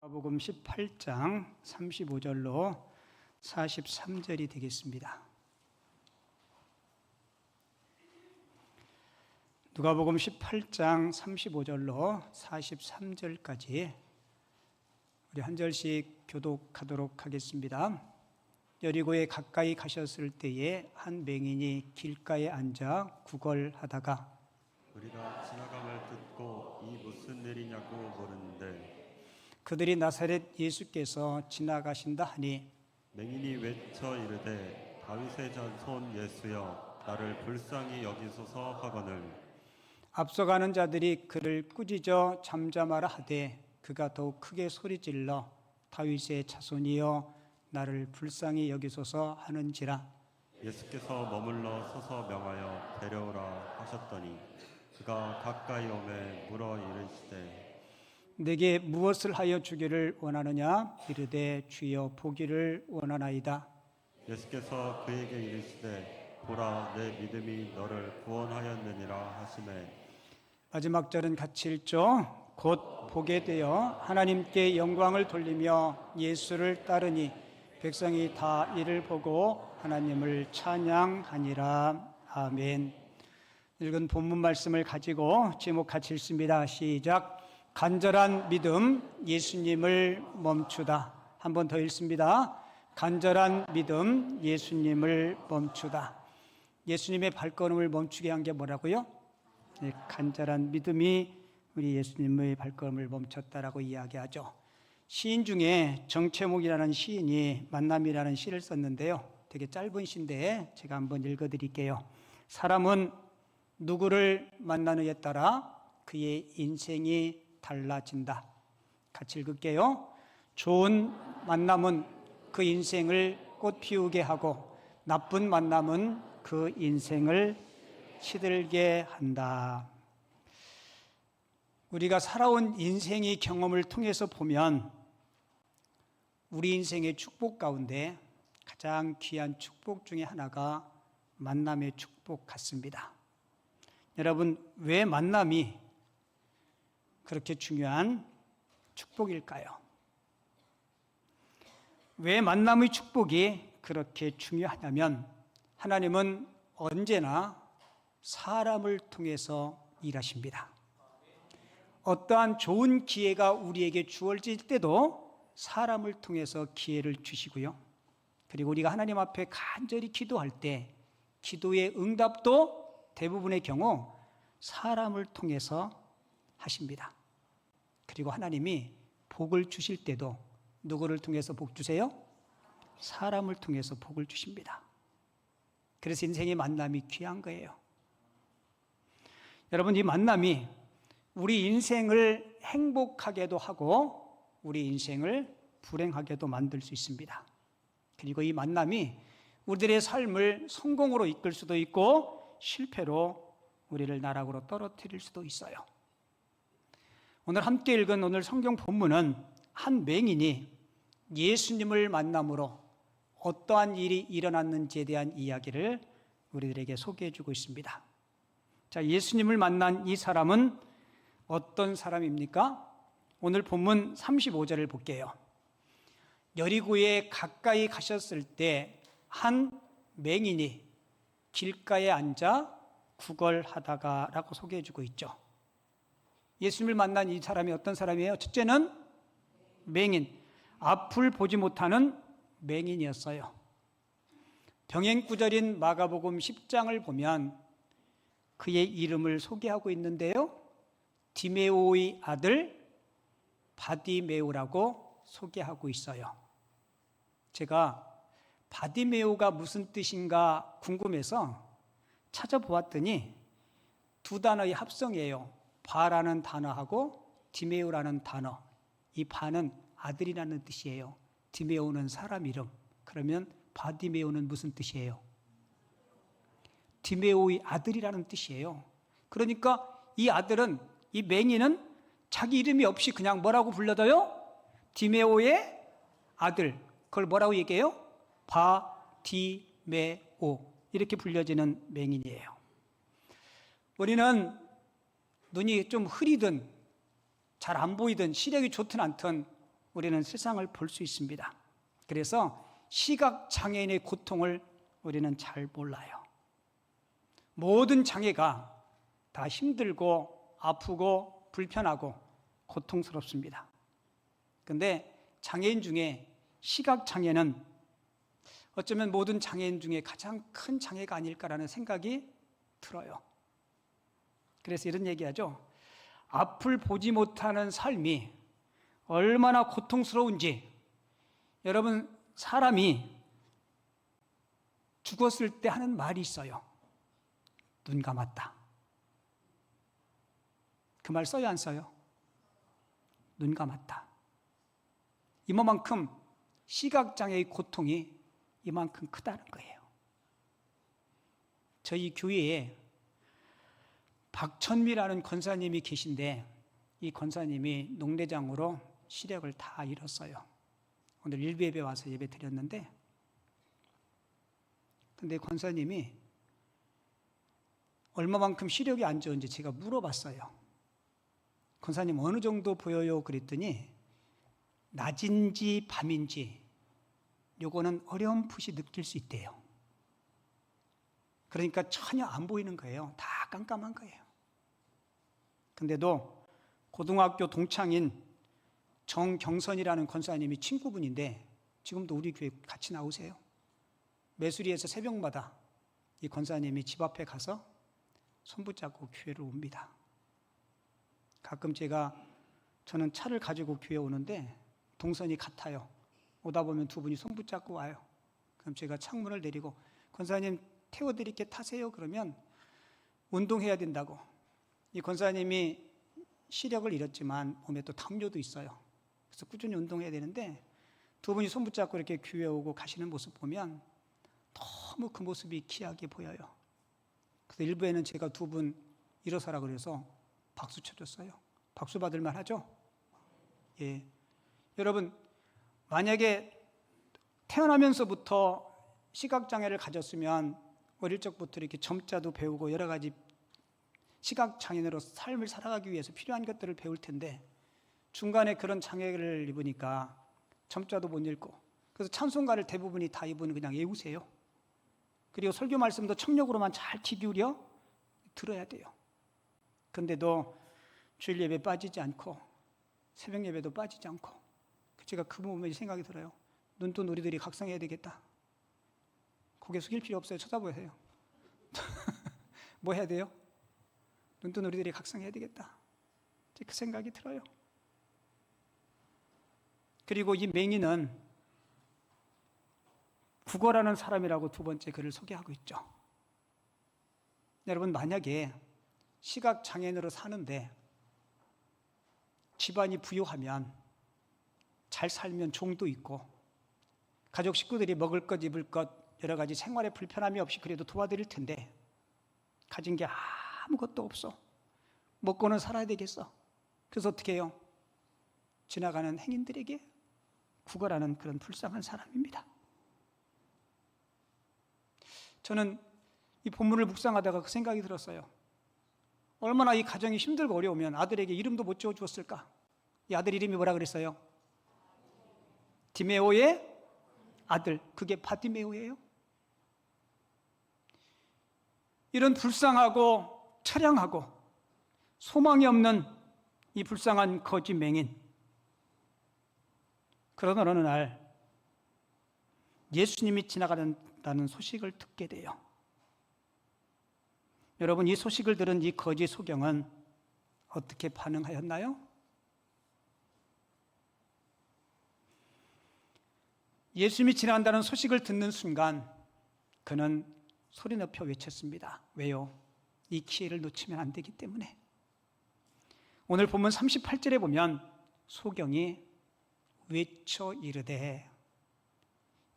마가복음 18장 35절로 43절이 되겠습니다. 누가복음 18장 35절로 43절까지 우리 한 절씩 교독하도록 하겠습니다. 여리고에 가까이 가셨을 때에 한 맹인이 길가에 앉아 구걸하다가 우리가 지나감을 듣고 이 무슨 일이냐고 물었는데 그들이 나사렛 예수께서 지나가신다 하니 맹인이 외쳐 이르되 다윗의 자손 예수여 나를 불쌍히 여기소서 하거늘 앞서가는 자들이 그를 꾸짖어 잠잠하라 하되 그가 더욱 크게 소리질러 다윗의 자손이여 나를 불쌍히 여기소서 하는지라. 예수께서 머물러 서서 명하여 데려오라 하셨더니 그가 가까이 오매 물어 이르시되 내게 무엇을 하여 주기를 원하느냐? 이르되 주여 보기를 원하나이다. 예수께서 그에게 이르시되 보라 내 믿음이 너를 구원하였느니라 하시매 마지막 절은 같이 읽죠. 곧 보게 되어 하나님께 영광을 돌리며 예수를 따르니 백성이 다 이를 보고 하나님을 찬양하니라. 아멘. 읽은 본문 말씀을 가지고 제목 같이 읽습니다. 시작. 간절한 믿음, 예수님을 멈추다. 한 번 더 읽습니다. 간절한 믿음, 예수님을 멈추다. 예수님의 발걸음을 멈추게 한 게 뭐라고요? 네, 간절한 믿음이 우리 예수님의 발걸음을 멈췄다라고 이야기하죠. 시인 중에 정채목이라는 시인이 만남이라는 시를 썼는데요. 되게 짧은 시인데 제가 한번 읽어드릴게요. 사람은 누구를 만나느냐에 따라 그의 인생이 달라진다. 같이 읽을게요. 좋은 만남은 그 인생을 꽃 피우게 하고 나쁜 만남은 그 인생을 시들게 한다. 우리가 살아온 인생의 경험을 통해서 보면 우리 인생의 축복 가운데 가장 귀한 축복 중에 하나가 만남의 축복 같습니다. 여러분, 왜 만남이 그렇게 중요한 축복일까요? 왜 만남의 축복이 그렇게 중요하냐면 하나님은 언제나 사람을 통해서 일하십니다. 어떠한 좋은 기회가 우리에게 주어질 때도 사람을 통해서 기회를 주시고요. 그리고 우리가 하나님 앞에 간절히 기도할 때 기도의 응답도 대부분의 경우 사람을 통해서 하십니다. 그리고 하나님이 복을 주실 때도 누구를 통해서 복 주세요? 사람을 통해서 복을 주십니다. 그래서 인생의 만남이 귀한 거예요. 여러분, 이 만남이 우리 인생을 행복하게도 하고 우리 인생을 불행하게도 만들 수 있습니다. 그리고 이 만남이 우리들의 삶을 성공으로 이끌 수도 있고 실패로 우리를 나락으로 떨어뜨릴 수도 있어요. 오늘 함께 읽은 오늘 성경 본문은 한 맹인이 예수님을 만남으로 어떠한 일이 일어났는지에 대한 이야기를 우리들에게 소개해 주고 있습니다. 자, 예수님을 만난 이 사람은 어떤 사람입니까? 오늘 본문 35절을 볼게요. 여리고에 가까이 가셨을 때 한 맹인이 길가에 앉아 구걸하다가 라고 소개해 주고 있죠. 예수님을 만난 이 사람이 어떤 사람이에요? 첫째는 맹인, 앞을 보지 못하는 맹인이었어요. 병행구절인 마가복음 10장을 보면 그의 이름을 소개하고 있는데요. 디메오의 아들 바디메오라고 소개하고 있어요. 제가 바디메오가 무슨 뜻인가 궁금해서 찾아보았더니 두 단어의 합성이에요. 바라는 단어하고 디메오라는 단어. 이 바는 아들이라는 뜻이에요. 디메오는 사람 이름. 그러면 바디메오는 무슨 뜻이에요? 디메오의 아들이라는 뜻이에요. 그러니까 이 아들은, 이 맹인은 자기 이름이 없이 그냥 뭐라고 불러져요? 디메오의 아들. 그걸 뭐라고 얘기해요? 바디메오. 이렇게 불려지는 맹인이에요. 우리는 눈이 좀 흐리든 잘 안 보이든 시력이 좋든 않든 우리는 세상을 볼 수 있습니다. 그래서 시각장애인의 고통을 우리는 잘 몰라요. 모든 장애가 다 힘들고 아프고 불편하고 고통스럽습니다. 그런데 장애인 중에 시각장애는 어쩌면 모든 장애인 중에 가장 큰 장애가 아닐까라는 생각이 들어요. 그래서 이런 얘기하죠. 앞을 보지 못하는 삶이 얼마나 고통스러운지, 여러분, 사람이 죽었을 때 하는 말이 있어요. 눈 감았다. 그 말 써요, 안 써요? 눈 감았다. 이만큼 시각장애의 고통이 이만큼 크다는 거예요. 저희 교회에 박천미라는 권사님이 계신데, 이 권사님이 농내장으로 시력을 다 잃었어요. 오늘 일부 예배 와서 예배 드렸는데, 근데 권사님이 얼마만큼 시력이 안 좋은지 제가 물어봤어요. 권사님 어느 정도 보여요? 그랬더니 낮인지 밤인지 요거는 어렴풋이 느낄 수 있대요. 그러니까 전혀 안 보이는 거예요. 다 깜깜한 거예요. 근데도 고등학교 동창인 정경선이라는 권사님이 친구분인데 지금도 우리 교회 같이 나오세요. 매수리에서 새벽마다 이 권사님이 집 앞에 가서 손붙잡고 교회를 옵니다. 가끔 저는 차를 가지고 교회 오는데 동선이 같아요. 오다 보면 두 분이 손붙잡고 와요. 그럼 제가 창문을 내리고 권사님 태워드릴게 타세요. 그러면 운동해야 된다고. 이 권사님이 시력을 잃었지만 몸에 또 당뇨도 있어요. 그래서 꾸준히 운동해야 되는데 두 분이 손붙잡고 이렇게 교회 오고 가시는 모습 보면 너무 그 모습이 귀하게 보여요. 그래서 일부에는 제가 두 분 일어서라 그래서 박수 쳐줬어요. 박수 받을 만하죠? 예. 여러분, 만약에 태어나면서부터 시각장애를 가졌으면 어릴 적부터 이렇게 점자도 배우고 여러 가지 시각장애인으로 삶을 살아가기 위해서 필요한 것들을 배울 텐데 중간에 그런 장애를 입으니까 점자도 못 읽고, 그래서 찬송가를 대부분이 다 이분은 그냥 외우세요. 그리고 설교 말씀도 청력으로만 잘 귀 기울여 들어야 돼요. 근데도 주일 예배 빠지지 않고 새벽 예배도 빠지지 않고, 제가 그 부분에 생각이 들어요. 눈뜬 우리들이 각성해야 되겠다. 고개 숙일 필요 없어요. 쳐다보세요. 뭐 해야 돼요? 눈뜬 우리들이 각성해야 되겠다. 그 생각이 들어요. 그리고 이 맹인은 국어라는 사람이라고 두 번째 글을 소개하고 있죠. 여러분, 만약에 시각장애인으로 사는데 집안이 부유하면 잘 살면 종도 있고 가족 식구들이 먹을 것 입을 것 여러 가지 생활에 불편함이 없이 그래도 도와드릴 텐데 가진 게 아무것도 없어. 먹고는 살아야 되겠어. 그래서 어떻게 해요? 지나가는 행인들에게 구걸하는 그런 불쌍한 사람입니다. 저는 이 본문을 묵상하다가 그 생각이 들었어요. 얼마나 이 가정이 힘들고 어려우면 아들에게 이름도 못 지어주었을까? 이 아들 이름이 뭐라 그랬어요? 디메오의 아들. 그게 바디메오예요. 이런 불쌍하고 처량하고 소망이 없는 이 불쌍한 거지 맹인. 그러던 어느 날 예수님이 지나가는다는 소식을 듣게 돼요. 여러분, 이 소식을 들은 이 거지 소경은 어떻게 반응하였나요? 예수님이 지나간다는 소식을 듣는 순간 그는 소리 높여 외쳤습니다. 왜요? 이 기회를 놓치면 안 되기 때문에. 오늘 본문 38절에 보면 소경이 외쳐 이르되,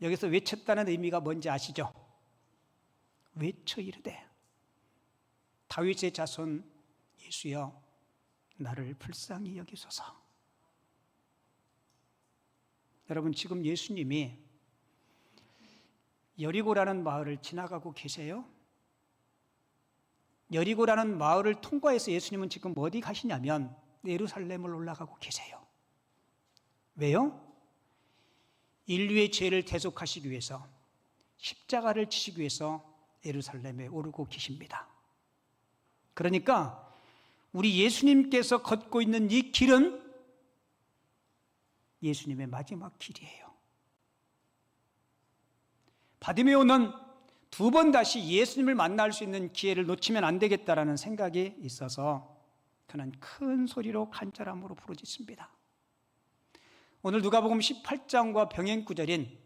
여기서 외쳤다는 의미가 뭔지 아시죠? 외쳐 이르되, 다윗의 자손 예수여 나를 불쌍히 여기소서. 여러분, 지금 예수님이 여리고라는 마을을 지나가고 계세요. 여리고라는 마을을 통과해서 예수님은 지금 어디 가시냐면 예루살렘을 올라가고 계세요. 왜요? 인류의 죄를 대속하시기 위해서 십자가를 지시기 위해서 예루살렘에 오르고 계십니다. 그러니까 우리 예수님께서 걷고 있는 이 길은 예수님의 마지막 길이에요. 바디메오는 두 번 다시 예수님을 만날 수 있는 기회를 놓치면 안 되겠다라는 생각이 있어서 그는 큰 소리로 간절함으로 부르짖습니다. 오늘 누가복음 18장과 병행 구절인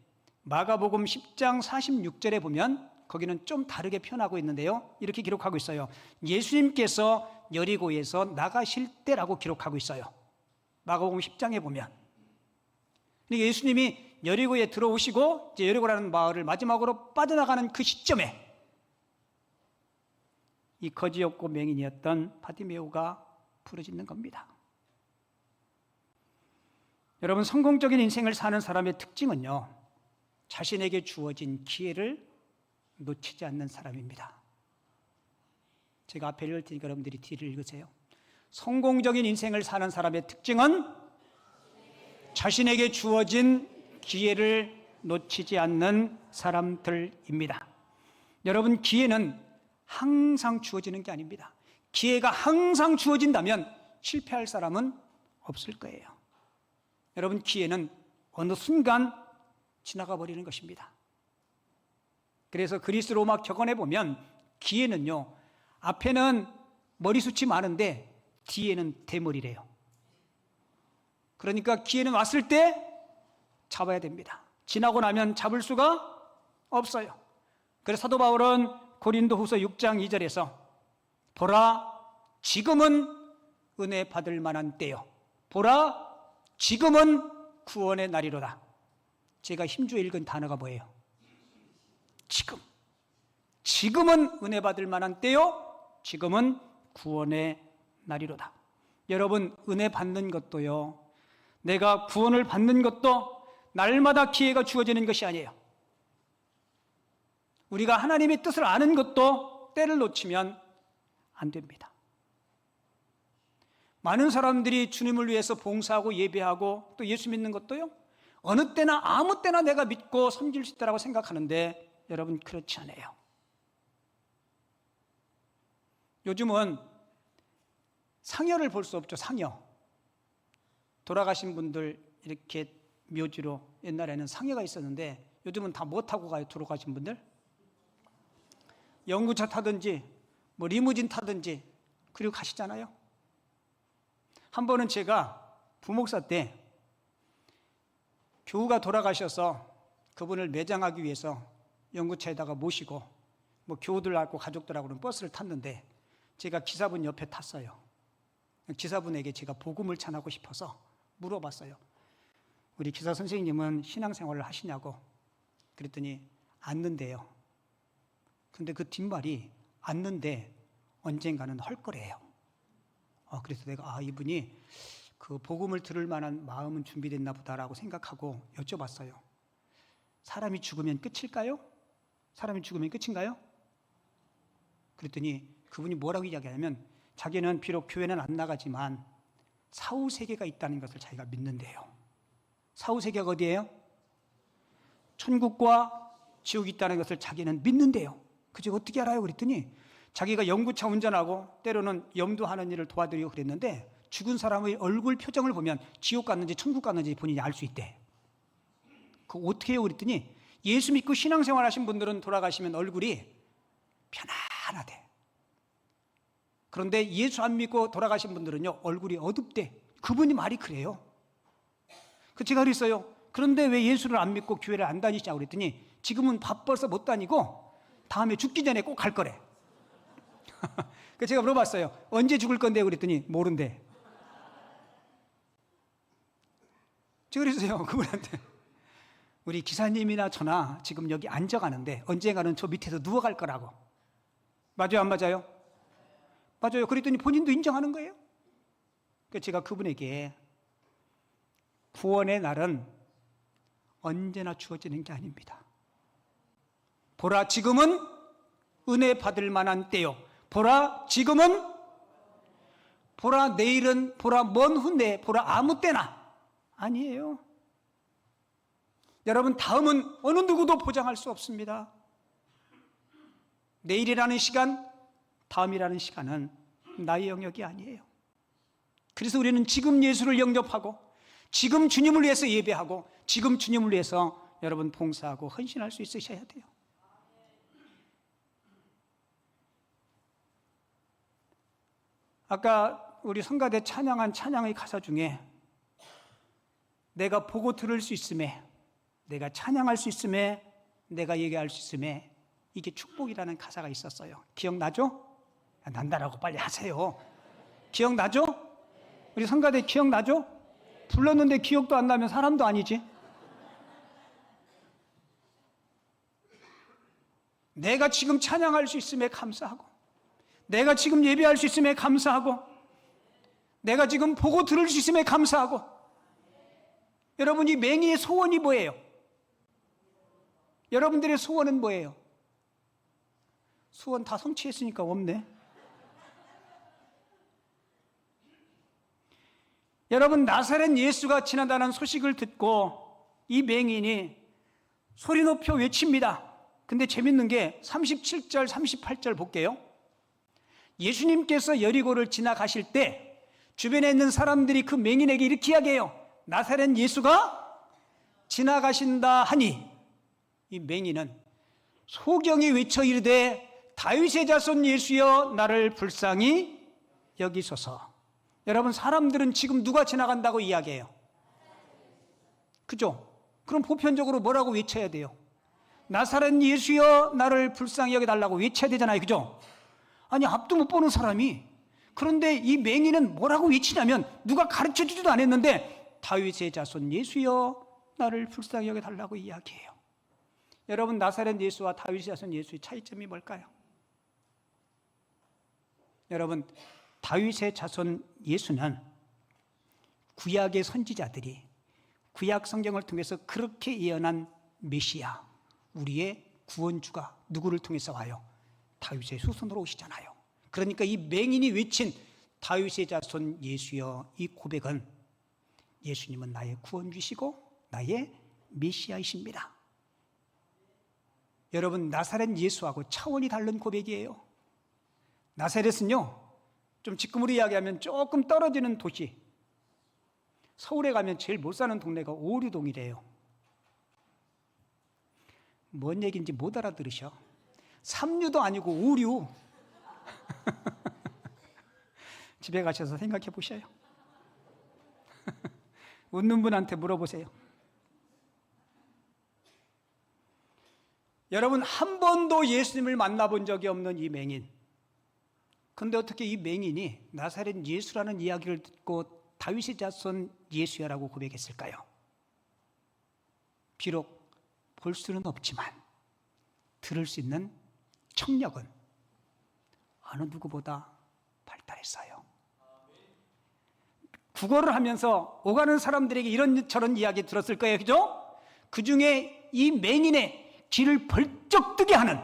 마가복음 10장 46절에 보면 거기는 좀 다르게 표현하고 있는데요. 이렇게 기록하고 있어요. 예수님께서 여리고에서 나가실 때라고 기록하고 있어요. 마가복음 10장에 보면. 그러니까 예수님이 여리고에 들어오시고 이제 여리고라는 마을을 마지막으로 빠져나가는 그 시점에 이 거지 없고 맹인이었던 바디메오가 부르짖는 겁니다. 여러분, 성공적인 인생을 사는 사람의 특징은요, 자신에게 주어진 기회를 놓치지 않는 사람입니다. 제가 앞에 읽을 테니까 여러분들이 뒤를 읽으세요. 성공적인 인생을 사는 사람의 특징은 자신에게 주어진 기회를 놓치지 않는 사람들입니다. 여러분, 기회는 항상 주어지는 게 아닙니다. 기회가 항상 주어진다면 실패할 사람은 없을 거예요. 여러분, 기회는 어느 순간 지나가 버리는 것입니다. 그래서 그리스 로마 격언에 보면 기회는요, 앞에는 머리숱이 많은데 뒤에는 대머리래요. 그러니까 기회는 왔을 때 잡아야 됩니다. 지나고 나면 잡을 수가 없어요. 그래서 사도 바울은 고린도후서 6장 2절에서 보라, 지금은 은혜 받을 만한 때요. 보라, 지금은 구원의 날이로다. 제가 힘주어 읽은 단어가 뭐예요? 지금은 은혜 받을 만한 때요, 지금은 구원의 날이로다. 여러분, 은혜 받는 것도요, 내가 구원을 받는 것도 날마다 기회가 주어지는 것이 아니에요. 우리가 하나님의 뜻을 아는 것도 때를 놓치면 안 됩니다. 많은 사람들이 주님을 위해서 봉사하고 예배하고 또 예수 믿는 것도요, 어느 때나 아무 때나 내가 믿고 섬길 수 있다고 생각하는데 여러분, 그렇지 않아요. 요즘은 상여를 볼 수 없죠. 상여. 돌아가신 분들 이렇게 묘지로 옛날에는 상여가 있었는데 요즘은 다 뭐 타고 가요? 돌아가신 분들? 연구차 타든지 뭐 리무진 타든지 그리고 가시잖아요. 한 번은 제가 부목사 때 교우가 돌아가셔서 그분을 매장하기 위해서 연구차에다가 모시고 뭐 교우들하고 가족들하고는 버스를 탔는데 제가 기사분 옆에 탔어요. 기사분에게 제가 복음을 전하고 싶어서 물어봤어요. 우리 기사 선생님은 신앙생활을 하시냐고. 그랬더니 않는데요. 근데 그 뒷말이 않는데 언젠가는 할 거래요. 그래서 내가 이분이 그 복음을 들을 만한 마음은 준비됐나 보다라고 생각하고 여쭤봤어요. 사람이 죽으면 끝일까요? 사람이 죽으면 끝인가요? 그랬더니 그분이 뭐라고 이야기하냐면 자기는 비록 교회는 안 나가지만 사후세계가 있다는 것을 자기가 믿는데요. 사후세계가 어디예요? 천국과 지옥이 있다는 것을 자기는 믿는데요. 그저 어떻게 알아요? 그랬더니 자기가 연구차 운전하고 때로는 염도하는 일을 도와드리고 그랬는데 죽은 사람의 얼굴 표정을 보면 지옥 갔는지 천국 갔는지 본인이 알 수 있대. 그거 어떻게 해요? 그랬더니 예수 믿고 신앙생활 하신 분들은 돌아가시면 얼굴이 편안하대. 그런데 예수 안 믿고 돌아가신 분들은요, 얼굴이 어둡대. 그분이 말이 그래요. 제가 그랬어요. 그런데 왜 예수를 안 믿고 교회를 안 다니시냐고 그랬더니 지금은 바빠서 못 다니고 다음에 죽기 전에 꼭 갈 거래. 그래서 제가 물어봤어요. 언제 죽을 건데? 그랬더니 모른대. 제가 그랬어요. 그분한테. 우리 기사님이나 저나 지금 여기 앉아가는데 언젠가는 저 밑에서 누워갈 거라고. 맞아요? 안 맞아요? 맞아요. 그랬더니 본인도 인정하는 거예요. 그래서 제가 그분에게 구원의 날은 언제나 주어지는 게 아닙니다. 보라, 지금은 은혜 받을 만한 때요. 보라, 지금은, 보라, 내일은, 보라, 먼 후에, 보라, 아무 때나 아니에요. 여러분, 다음은 어느 누구도 보장할 수 없습니다. 내일이라는 시간, 다음이라는 시간은 나의 영역이 아니에요. 그래서 우리는 지금 예수를 영접하고, 지금 주님을 위해서 예배하고, 지금 주님을 위해서 여러분 봉사하고 헌신할 수 있으셔야 돼요. 아까 우리 성가대 찬양한 찬양의 가사 중에 내가 보고 들을 수 있음에, 내가 찬양할 수 있음에, 내가 얘기할 수 있음에, 이게 축복이라는 가사가 있었어요. 기억나죠? 난다라고 빨리 하세요. 기억나죠? 우리 성가대 기억나죠? 불렀는데 기억도 안 나면 사람도 아니지. 내가 지금 찬양할 수 있음에 감사하고, 내가 지금 예배할 수 있음에 감사하고, 내가 지금 보고 들을 수 있음에 감사하고. 여러분, 이 맹인의 소원이 뭐예요? 여러분들의 소원은 뭐예요? 소원 다 성취했으니까 없네. 여러분, 나사렛 예수가 지나다는 소식을 듣고 이 맹인이 소리 높여 외칩니다. 근데 재밌는 게 37절, 38절 볼게요. 예수님께서 여리고를 지나가실 때 주변에 있는 사람들이 그 맹인에게 이렇게 이야기해요. 나사렛 예수가 지나가신다 하니 이 맹인은 소경이 외쳐 이르되 다윗의 자손 예수여 나를 불쌍히 여기소서. 여러분, 사람들은 지금 누가 지나간다고 이야기해요? 그죠? 그럼 보편적으로 뭐라고 외쳐야 돼요? 나사렛 예수여 나를 불쌍히 여겨달라고 외쳐야 되잖아요. 그죠? 아니, 앞도 못 보는 사람이, 그런데 이 맹인은 뭐라고 외치냐면 누가 가르쳐주지도 않았는데 다윗의 자손 예수여 나를 불쌍히 여겨달라고 이야기해요. 여러분, 나사렛 예수와 다윗의 자손 예수의 차이점이 뭘까요? 여러분, 다윗의 자손 예수는 구약의 선지자들이 구약 성경을 통해서 그렇게 예언한 메시아, 우리의 구원주가 누구를 통해서 와요? 다윗의 후손으로 오시잖아요. 그러니까 이 맹인이 외친 다윗의 자손 예수여, 이 고백은 예수님은 나의 구원주시고 나의 메시아이십니다. 여러분, 나사렛 예수하고 차원이 다른 고백이에요. 나사렛은요, 좀 지금으로 이야기하면 조금 떨어지는 도시, 서울에 가면 제일 못 사는 동네가 오류동이래요. 뭔 얘기인지 못 알아들으셔. 삼류도 아니고 오류. 집에 가셔서 생각해 보셔요. 웃는 분한테 물어보세요. 여러분, 한 번도 예수님을 만나본 적이 없는 이 맹인. 그런데 어떻게 이 맹인이 나사렛 예수라는 이야기를 듣고 다윗의 자손 예수야라고 고백했을까요? 비록 볼 수는 없지만 들을 수 있는 청력은 어느 누구보다 발달했어요. 국어를 하면서 오가는 사람들에게 이런저런 이야기 들었을 거예요. 그죠? 그 중에 이 맹인의 귀를 벌쩍 뜨게 하는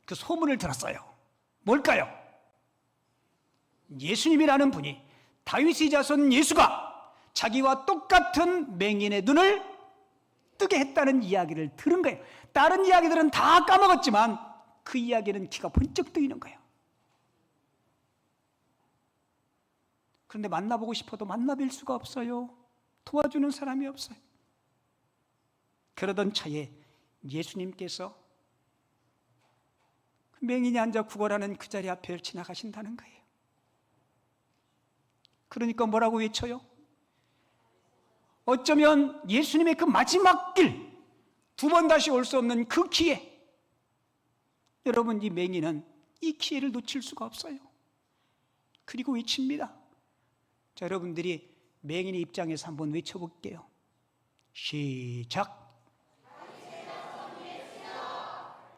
그 소문을 들었어요. 뭘까요? 예수님이라는 분이, 다윗의 자손 예수가 자기와 똑같은 맹인의 눈을 뜨게 했다는 이야기를 들은 거예요. 다른 이야기들은 다 까먹었지만 그 이야기는 귀가 번쩍 뜨이는 거예요. 그런데 만나보고 싶어도 만나뵐 수가 없어요. 도와주는 사람이 없어요. 그러던 차에 예수님께서 그 맹인이 앉아 구걸하는 그 자리 앞에 지나가신다는 거예요. 그러니까 뭐라고 외쳐요? 어쩌면 예수님의 그 마지막 길, 두 번 다시 올 수 없는 그 기회, 여러분, 이 맹인은 이 기회를 놓칠 수가 없어요. 그리고 외칩니다. 자, 여러분들이 맹인의 입장에서 한번 외쳐볼게요. 시작.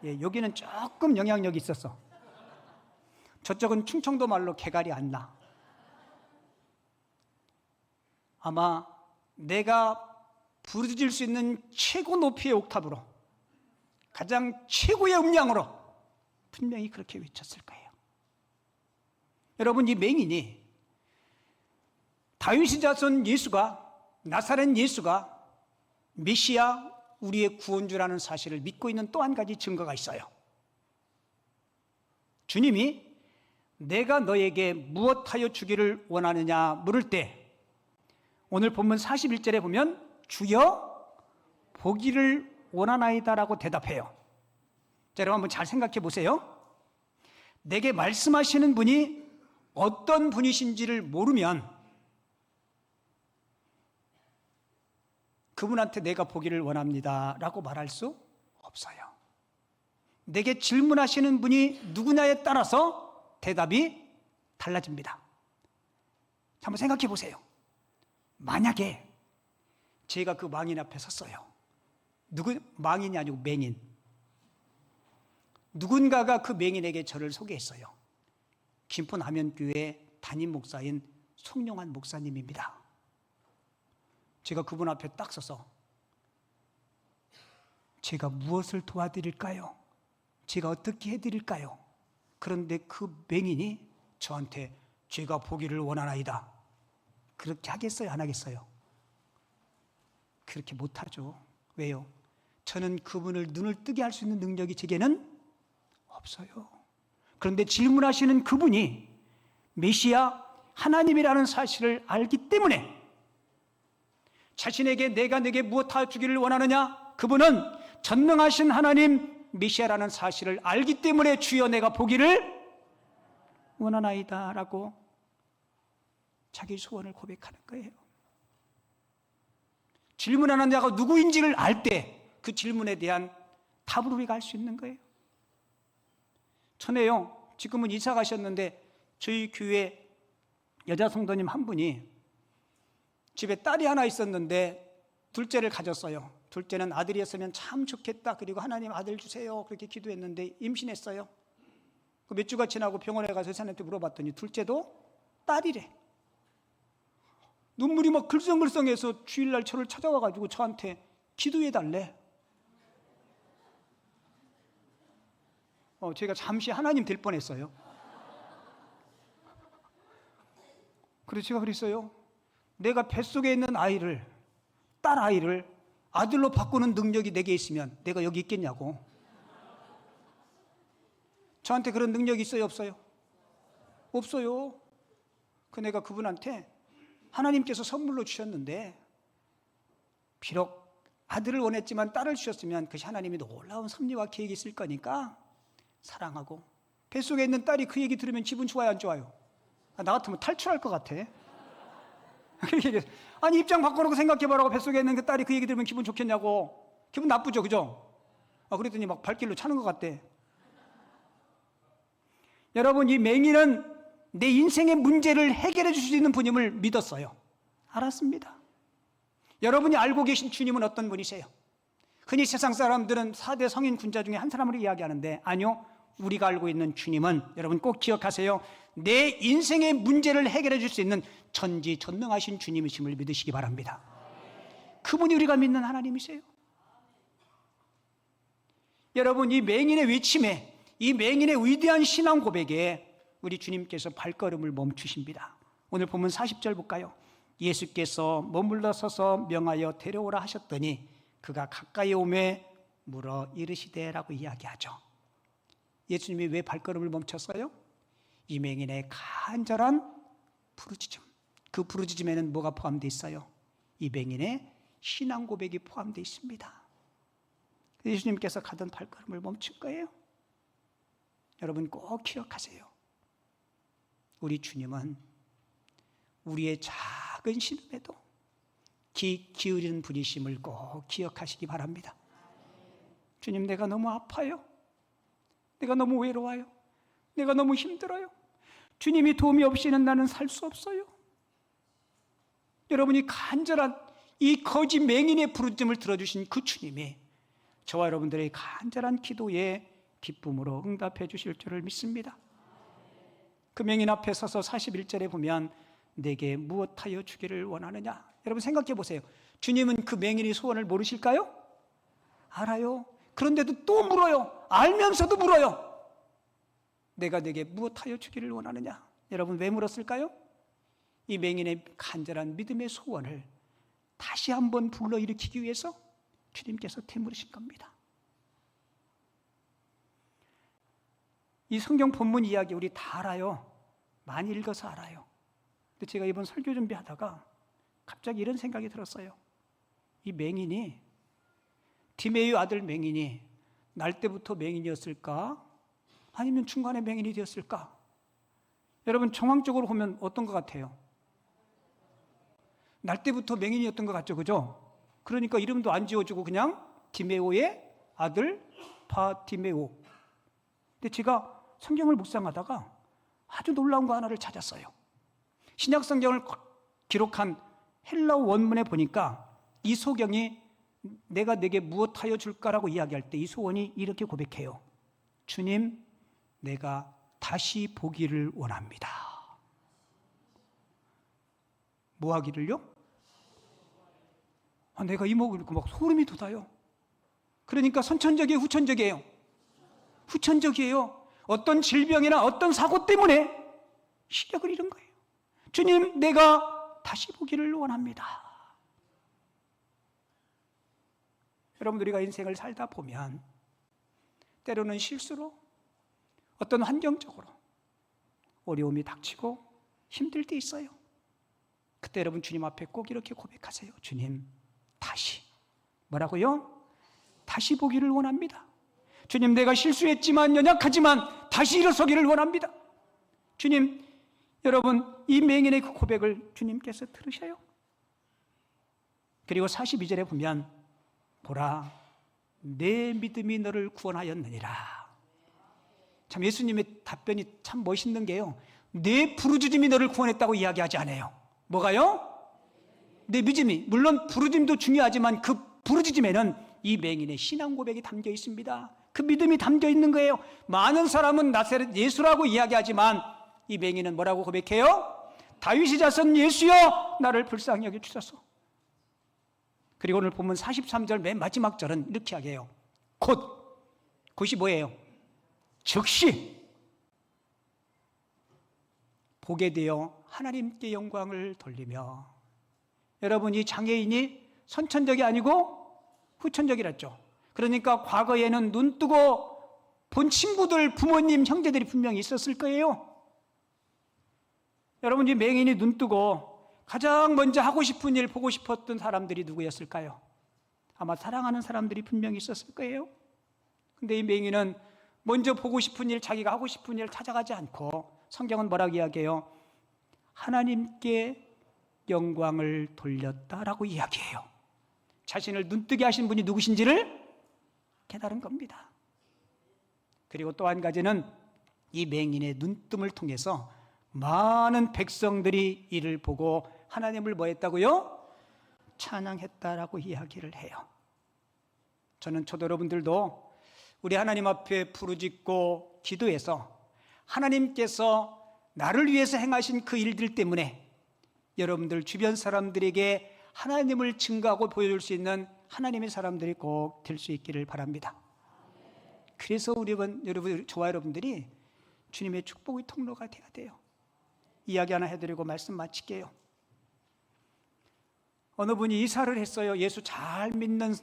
예, 여기는 조금 영향력이 있었어. 저쪽은 충청도 말로 개갈이 안 나. 아마 내가 부르짖을 수 있는 최고 높이의 옥탑으로, 가장 최고의 음량으로 분명히 그렇게 외쳤을 거예요. 여러분, 이 맹인이 다윗의 자손 예수가 나사렛 예수가 메시아 우리의 구원주라는 사실을 믿고 있는 또 한 가지 증거가 있어요. 주님이 내가 너에게 무엇하여 주기를 원하느냐 물을 때 오늘 본문 41절에 보면 주여 보기를 원하나이다 라고 대답해요. 자, 여러분 한번 잘 생각해 보세요. 내게 말씀하시는 분이 어떤 분이신지를 모르면 그분한테 내가 보기를 원합니다 라고 말할 수 없어요. 내게 질문하시는 분이 누구냐에 따라서 대답이 달라집니다. 한번 생각해 보세요. 만약에 제가 그 망인 앞에 섰어요. 망인이 아니고 맹인. 누군가가 그 맹인에게 저를 소개했어요. 김포 남현교회 담임 목사인 송영환 목사님입니다. 제가 그분 앞에 딱 서서 제가 무엇을 도와드릴까요? 제가 어떻게 해드릴까요? 그런데 그 맹인이 저한테 제가 보기를 원하나이다. 그렇게 하겠어요? 안 하겠어요? 그렇게 못하죠. 왜요? 저는 그분을 눈을 뜨게 할 수 있는 능력이 제게는 없어요. 그런데 질문하시는 그분이 메시아 하나님이라는 사실을 알기 때문에 자신에게 내가 내게 무엇 주기를 원하느냐? 그분은 전능하신 하나님 메시아라는 사실을 알기 때문에 주여 내가 보기를 원하나이다 라고 자기 소원을 고백하는 거예요. 질문하는 자가 누구인지를 알 때 그 질문에 대한 답을 우리가 알 수 있는 거예요. 전에요, 지금은 이사 가셨는데 저희 교회 여자 성도님 한 분이 집에 딸이 하나 있었는데 둘째를 가졌어요. 둘째는 아들이었으면 참 좋겠다. 그리고 하나님 아들 주세요. 그렇게 기도했는데 임신했어요. 몇 주가 지나고 병원에 가서 의사한테 물어봤더니 둘째도 딸이래. 눈물이 막 글썽글썽해서 주일날 저를 찾아와가지고 저한테 기도해달래. 제가 잠시 하나님 될 뻔했어요. 그래서 제가 그랬어요. 내가 뱃속에 있는 아이를, 딸 아이를 아들로 바꾸는 능력이 내게 있으면 내가 여기 있겠냐고. 저한테 그런 능력이 있어요, 없어요? 없어요. 내가 그분한테 하나님께서 선물로 주셨는데 비록 아들을 원했지만 딸을 주셨으면 그것이 하나님이 놀라운 섭리와 계획이 있을 거니까 사랑하고. 뱃속에 있는 딸이 그 얘기 들으면 기분 좋아요, 안 좋아요? 나 같으면 탈출할 것 같아. 아니 입장 바꿔놓고 생각해보라고. 뱃속에 있는 그 딸이 그 얘기 들으면 기분 좋겠냐고. 기분 나쁘죠, 그죠? 그랬더니 막 발길로 차는 것 같대. 여러분, 이 맹인은 내 인생의 문제를 해결해 줄 수 있는 분임을 믿었어요. 알았습니다. 여러분이 알고 계신 주님은 어떤 분이세요? 흔히 세상 사람들은 4대 성인 군자 중에 한 사람을 이야기하는데 아니요, 우리가 알고 있는 주님은, 여러분 꼭 기억하세요, 내 인생의 문제를 해결해 줄 수 있는 전지전능하신 주님이심을 믿으시기 바랍니다. 그분이 우리가 믿는 하나님이세요. 여러분, 이 맹인의 외침에, 이 맹인의 위대한 신앙 고백에 우리 주님께서 발걸음을 멈추십니다. 오늘 보면 40절 볼까요? 예수께서 머물러 서서 명하여 데려오라 하셨더니 그가 가까이 오매 물어 이르시되라고 이야기하죠. 예수님이 왜 발걸음을 멈췄어요? 이 맹인의 간절한 부르짖음, 그 부르짖음에는 뭐가 포함되어 있어요? 이 맹인의 신앙 고백이 포함되어 있습니다. 예수님께서 가던 발걸음을 멈춘 거예요. 여러분 꼭 기억하세요. 우리 주님은 우리의 작은 신음에도 귀 기울이는 분이심을 꼭 기억하시기 바랍니다. 주님, 내가 너무 아파요. 내가 너무 외로워요. 내가 너무 힘들어요. 주님이 도움이 없이는 나는 살 수 없어요. 여러분이 간절한 이 거지 맹인의 부르짖음을 들어주신 그 주님이 저와 여러분들의 간절한 기도에 기쁨으로 응답해 주실 줄을 믿습니다. 그 맹인 앞에 서서 41절에 보면 내게 무엇하여 주기를 원하느냐. 여러분 생각해 보세요. 주님은 그 맹인의 소원을 모르실까요? 알아요. 그런데도 또 물어요. 알면서도 물어요. 내가 내게 무엇하여 주기를 원하느냐. 여러분 왜 물었을까요? 이 맹인의 간절한 믿음의 소원을 다시 한번 불러일으키기 위해서 주님께서 태물으신 겁니다. 이 성경 본문 이야기 우리 다 알아요. 많이 읽어서 알아요. 근데 제가 이번 설교 준비하다가 갑자기 이런 생각이 들었어요. 이 맹인이, 디메유 아들 맹인이 날 때부터 맹인이었을까? 아니면 중간에 맹인이 되었을까? 여러분 정황적으로 보면 어떤 것 같아요? 날 때부터 맹인이었던 것 같죠, 그죠? 그러니까 이름도 안 지어주고 그냥 디메오의 아들 바디메오. 근데 제가 성경을 묵상하다가 아주 놀라운 거 하나를 찾았어요. 신약 성경을 기록한 헬라어 원문에 보니까 이 소경이 내가 내게 무엇하여 줄까라고 이야기할 때 이 소원이 이렇게 고백해요. 주님, 내가 다시 보기를 원합니다. 뭐 하기를요? 내가 이 목을 읽고 막 소름이 돋아요. 그러니까 선천적이에요, 후천적이에요? 후천적이에요. 어떤 질병이나 어떤 사고 때문에 시력을 잃은 거예요. 주님, 내가 다시 보기를 원합니다. 여러분, 우리가 인생을 살다 보면 때로는 실수로 어떤 환경적으로 어려움이 닥치고 힘들 때 있어요. 그때 여러분 주님 앞에 꼭 이렇게 고백하세요. 주님, 다시 뭐라고요? 다시 보기를 원합니다. 주님, 내가 실수했지만 연약하지만 다시 일어서기를 원합니다. 주님, 여러분 이 맹인의 그 고백을 주님께서 들으셔요. 그리고 42절에 보면 보라, 내 믿음이 너를 구원하였느니라. 참 예수님의 답변이 참 멋있는 게요, 내 부르짖음이 너를 구원했다고 이야기하지 않아요. 뭐가요? 내 믿음이. 물론 부르짖음도 중요하지만 그 부르짖음에는 이 맹인의 신앙 고백이 담겨 있습니다. 그 믿음이 담겨 있는 거예요. 많은 사람은 나사렛 예수라고 이야기하지만 이 맹인은 뭐라고 고백해요? 다윗의 자손 예수여, 나를 불쌍히 여겨 주소서. 그리고 오늘 본문 43절 맨 마지막 절은 이렇게 하게요. 곧이 뭐예요? 즉시 보게 되어 하나님께 영광을 돌리며. 여러분, 이 장애인이 선천적이 아니고 후천적이랬죠. 그러니까 과거에는 눈 뜨고 본 친구들, 부모님, 형제들이 분명히 있었을 거예요. 여러분, 이 맹인이 눈 뜨고 가장 먼저 하고 싶은 일, 보고 싶었던 사람들이 누구였을까요? 아마 사랑하는 사람들이 분명히 있었을 거예요. 근데 이 맹인은 먼저 보고 싶은 일, 자기가 하고 싶은 일 찾아가지 않고 성경은 뭐라고 이야기해요? 하나님께 영광을 돌렸다라고 이야기해요. 자신을 눈뜨게 하신 분이 누구신지를 깨달은 겁니다. 그리고 또 한 가지는 이 맹인의 눈뜸을 통해서 많은 백성들이 이를 보고 하나님을 뭐 했다고요? 찬양했다라고 이야기를 해요. 저는 저도 여러분들도 우리 하나님 앞에 부르짖고 기도해서 하나님께서 나를 위해서 행하신 그 일들 때문에 여러분들 주변 사람들에게 하나님을 증거하고 보여줄 수 있는 하나님의 사람들이 꼭 될 수 있기를 바랍니다. 그래서 여러분, 저와 여러분들이 주님의 축복의 통로가 되어야 돼요. 이야기 하나 해드리고 말씀 마칠게요. 어느 분이 이사를 했어요. 예수 잘 믿는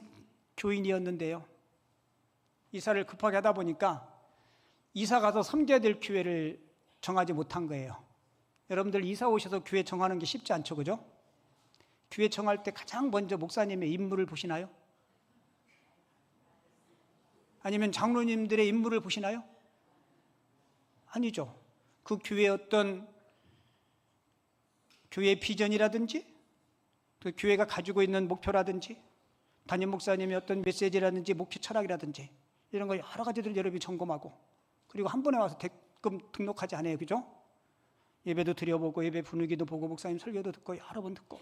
교인이었는데요, 이사를 급하게 하다 보니까 이사 가서 섬겨야 될 교회를 정하지 못한 거예요. 여러분들 이사 오셔서 교회 정하는 게 쉽지 않죠, 그죠? 교회 정할 때 가장 먼저 목사님의 인물을 보시나요? 아니면 장로님들의 인물을 보시나요? 아니죠. 그 교회의 어떤 교회의 비전이라든지, 또 교회가 가지고 있는 목표라든지, 담임 목사님의 어떤 메시지라든지 목표 철학이라든지 이런 거 여러 가지들 여러분이 점검하고, 그리고 한 번에 와서 대금 등록하지 않아요, 그죠? 예배도 드려보고 예배 분위기도 보고 목사님 설교도 듣고 여러 번 듣고.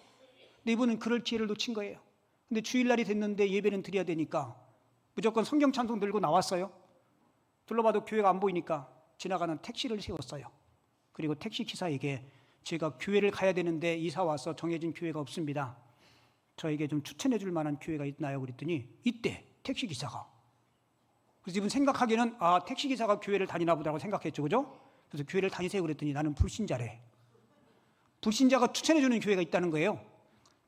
근데 이분은 그럴 기회를 놓친 거예요. 근데 주일날이 됐는데 예배는 드려야 되니까 무조건 성경 찬송 들고 나왔어요. 둘러봐도 교회가 안 보이니까 지나가는 택시를 세웠어요. 그리고 택시 기사에게 제가 교회를 가야 되는데 이사 와서 정해진 교회가 없습니다. 저에게 좀 추천해 줄 만한 교회가 있나요? 그랬더니 이때 택시 기사가, 그래서 이분 생각하기에는 택시 기사가 교회를 다니나 보다고 생각했죠, 그죠? 그래서 교회를 다니세요 그랬더니 나는 불신자래. 불신자가 추천해 주는 교회가 있다는 거예요.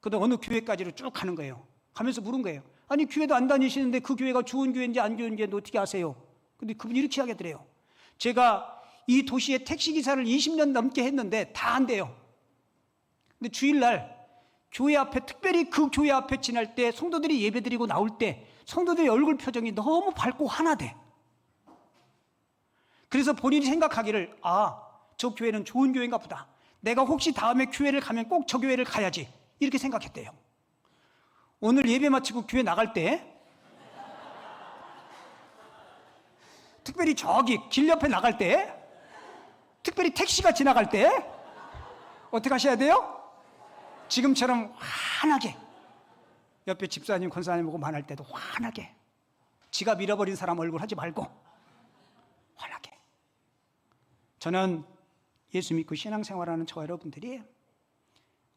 그다음 어느 교회까지로 쭉 가는 거예요. 가면서 물은 거예요. 아니 교회도 안 다니시는데 그 교회가 좋은 교회인지 안 좋은 교회인지 어떻게 아세요? 근데 그분이 이렇게 하겠더래요. 제가 이 도시에 택시기사를 20년 넘게 했는데 다 안 돼요. 근데 주일날 교회 앞에, 특별히 그 교회 앞에 지날 때 성도들이 예배드리고 나올 때 성도들의 얼굴 표정이 너무 밝고 환하대. 그래서 본인이 생각하기를 저 교회는 좋은 교회인가 보다. 내가 혹시 다음에 교회를 가면 꼭 저 교회를 가야지. 이렇게 생각했대요. 오늘 예배 마치고 교회 나갈 때 특별히 저기 길 옆에 나갈 때 특별히 택시가 지나갈 때 어떻게 하셔야 돼요? 지금처럼 환하게 옆에 집사님, 권사님 보고 만날 때도 환하게 지갑 잃어버린 사람 얼굴 하지 말고 환하게. 저는 예수 믿고 신앙생활하는 저와 여러분들이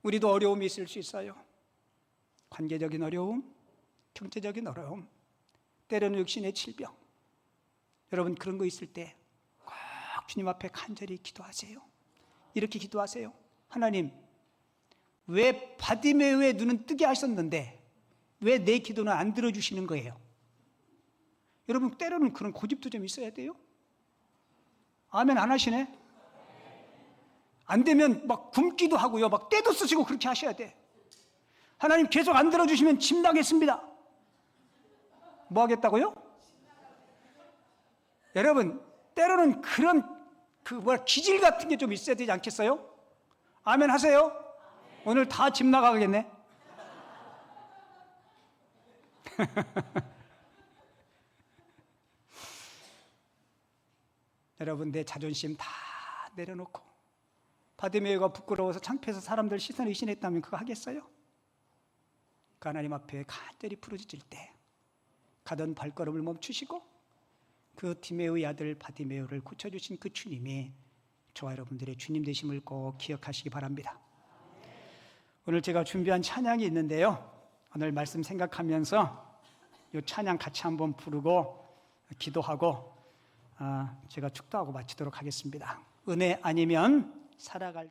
우리도 어려움이 있을 수 있어요. 관계적인 어려움, 경제적인 어려움, 때로는 육신의 질병. 여러분 그런 거 있을 때 꼭 주님 앞에 간절히 기도하세요. 이렇게 기도하세요. 하나님, 왜 바디메오의 눈은 뜨게 하셨는데 왜 내 기도는 안 들어주시는 거예요? 여러분 때로는 그런 고집도 좀 있어야 돼요. 아멘 안 하시네? 안 되면 막 굶기도 하고요. 막 떼도 쓰시고 그렇게 하셔야 돼. 하나님 계속 안 들어주시면 집 나겠습니다. 뭐 하겠다고요? 여러분 때로는 그런 기질 같은 게 좀 있어야 되지 않겠어요? 아멘 하세요? 오늘 다 집 나가겠네. 여러분 내 자존심 다 내려놓고 바디메오가 부끄러워서 창피해서 사람들 시선을 의심했다면 그거 하겠어요? 그 하나님 앞에 간절히 부르짖을 때 가던 발걸음을 멈추시고 그 디메오의 아들 바디메오를 고쳐주신 그 주님이 저와 여러분들의 주님 되심을 꼭 기억하시기 바랍니다. 오늘 제가 준비한 찬양이 있는데요. 오늘 말씀 생각하면서 이 찬양 같이 한번 부르고 기도하고 제가 축도하고 마치도록 하겠습니다. 은혜 아니면 살아갈